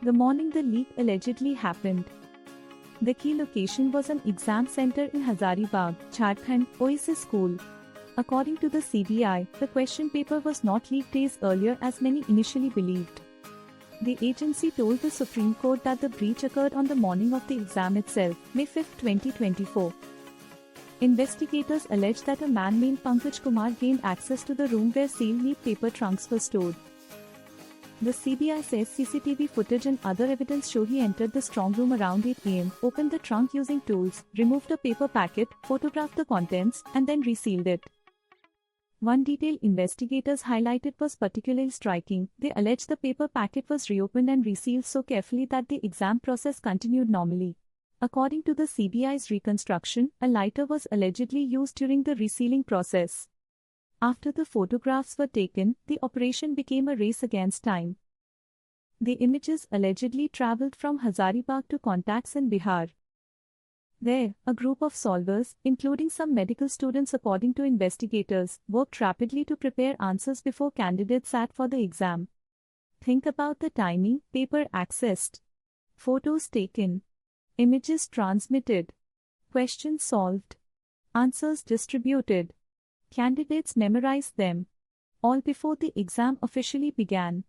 The morning the leak allegedly happened, the key location was an exam center in Hazaribagh, Jharkhand, Oasis School. According to the CBI, the question paper was not leaked days earlier as many initially believed. The agency told the Supreme Court that the breach occurred on the morning of the exam itself, May 5, 2024. Investigators alleged that a man named Pankaj Kumar gained access to the room where sealed leaked paper trunks were stored. The CBI says CCTV footage and other evidence show he entered the strong room around 8 am, opened the trunk using tools, removed a paper packet, photographed the contents, and then resealed it. One detail investigators highlighted was particularly striking. They alleged the paper packet was reopened and resealed so carefully that the exam process continued normally. According to the CBI's reconstruction, a lighter was allegedly used during the resealing process. After the photographs were taken, the operation became a race against time. The images allegedly traveled from Hazaribagh to contacts in Bihar. There, a group of solvers, including some medical students according to investigators, worked rapidly to prepare answers before candidates sat for the exam. Think about the timing: paper accessed, photos taken, images transmitted, questions solved, answers distributed. Candidates memorized them, all before the exam officially began.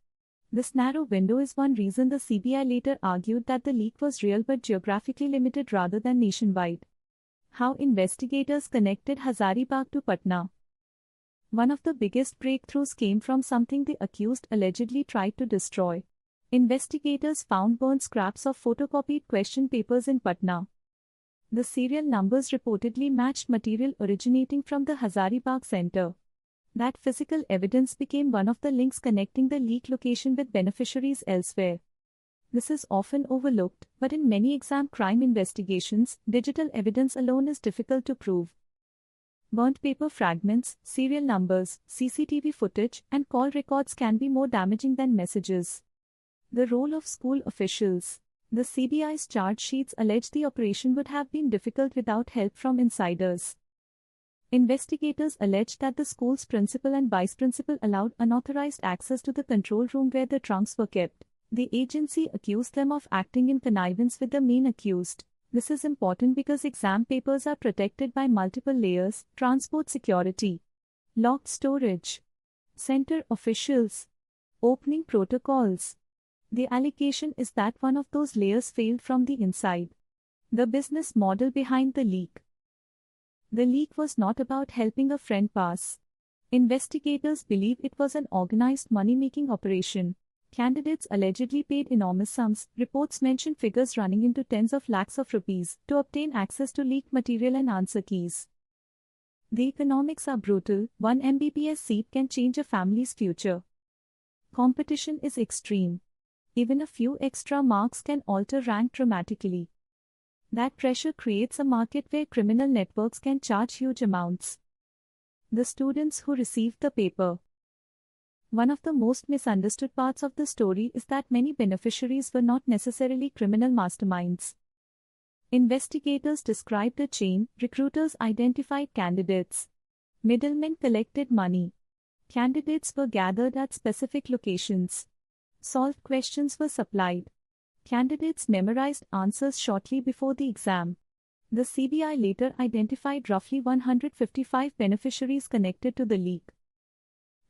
This narrow window is one reason the CBI later argued that the leak was real but geographically limited rather than nationwide. How investigators connected Hazaribagh to Patna. One of the biggest breakthroughs came from something the accused allegedly tried to destroy. Investigators found burnt scraps of photocopied question papers in Patna. The serial numbers reportedly matched material originating from the Hazaribagh center. That physical evidence became one of the links connecting the leak location with beneficiaries elsewhere. This is often overlooked, but in many exam crime investigations, digital evidence alone is difficult to prove. Burnt paper fragments, serial numbers, CCTV footage, and call records can be more damaging than messages. The role of school officials. The CBI's charge sheets allege the operation would have been difficult without help from insiders. Investigators alleged that the school's principal and vice principal allowed unauthorized access to the control room where the trunks were kept. The agency accused them of acting in connivance with the main accused. This is important because exam papers are protected by multiple layers: transport security, locked storage, center officials, opening protocols. The allegation is that one of those layers failed from the inside. The business model behind the leak. The leak was not about helping a friend pass. Investigators believe it was an organized money-making operation. Candidates allegedly paid enormous sums, reports mention figures running into tens of lakhs of rupees, to obtain access to leaked material and answer keys. The economics are brutal. 1 MBBS seat can change a family's future. Competition is extreme. Even a few extra marks can alter rank dramatically. That pressure creates a market where criminal networks can charge huge amounts. The students who received the paper. One of the most misunderstood parts of the story is that many beneficiaries were not necessarily criminal masterminds. Investigators described a chain: recruiters identified candidates, middlemen collected money, candidates were gathered at specific locations, solved questions were supplied, candidates memorized answers shortly before the exam. The CBI later identified roughly 155 beneficiaries connected to the leak.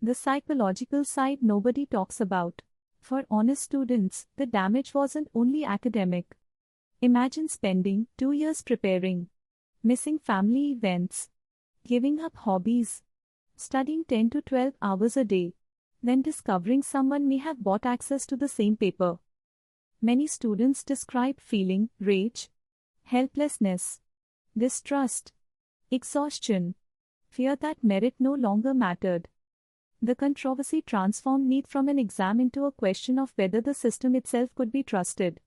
The psychological side nobody talks about. For honest students, the damage wasn't only academic. Imagine spending 2 years preparing, missing family events, giving up hobbies, studying 10 to 12 hours a day, then discovering someone may have bought access to the same paper. Many students describe feeling rage, helplessness, distrust, exhaustion, fear that merit no longer mattered. The controversy transformed NEET from an exam into a question of whether the system itself could be trusted.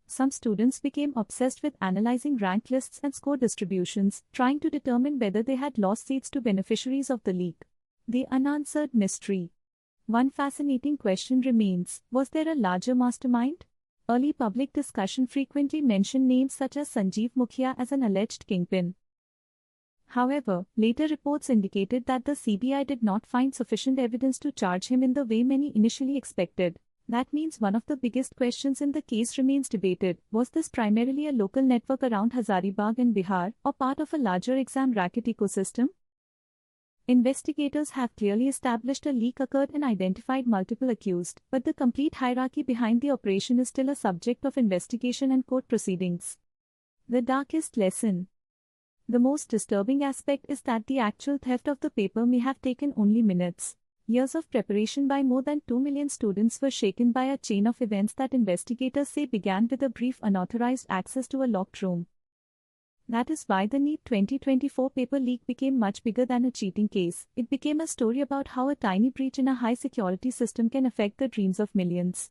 Some students became obsessed with analyzing rank lists and score distributions, trying to determine whether they had lost seats to beneficiaries of the leak. The unanswered mystery. One fascinating question remains: was there a larger mastermind? Early public discussion frequently mentioned names such as Sanjeev Mukhia as an alleged kingpin. However, later reports indicated that the CBI did not find sufficient evidence to charge him in the way many initially expected. That means one of the biggest questions in the case remains debated. Was this primarily a local network around Hazaribagh in Bihar, or part of a larger exam racket ecosystem? Investigators have clearly established a leak occurred and identified multiple accused, but the complete hierarchy behind the operation is still a subject of investigation and court proceedings. The darkest lesson. The most disturbing aspect is that the actual theft of the paper may have taken only minutes. Years of preparation by more than 2 million students were shaken by a chain of events that investigators say began with a brief unauthorized access to a locked room. That is why the NEET 2024 paper leak became much bigger than a cheating case. It became a story about how a tiny breach in a high-security system can affect the dreams of millions.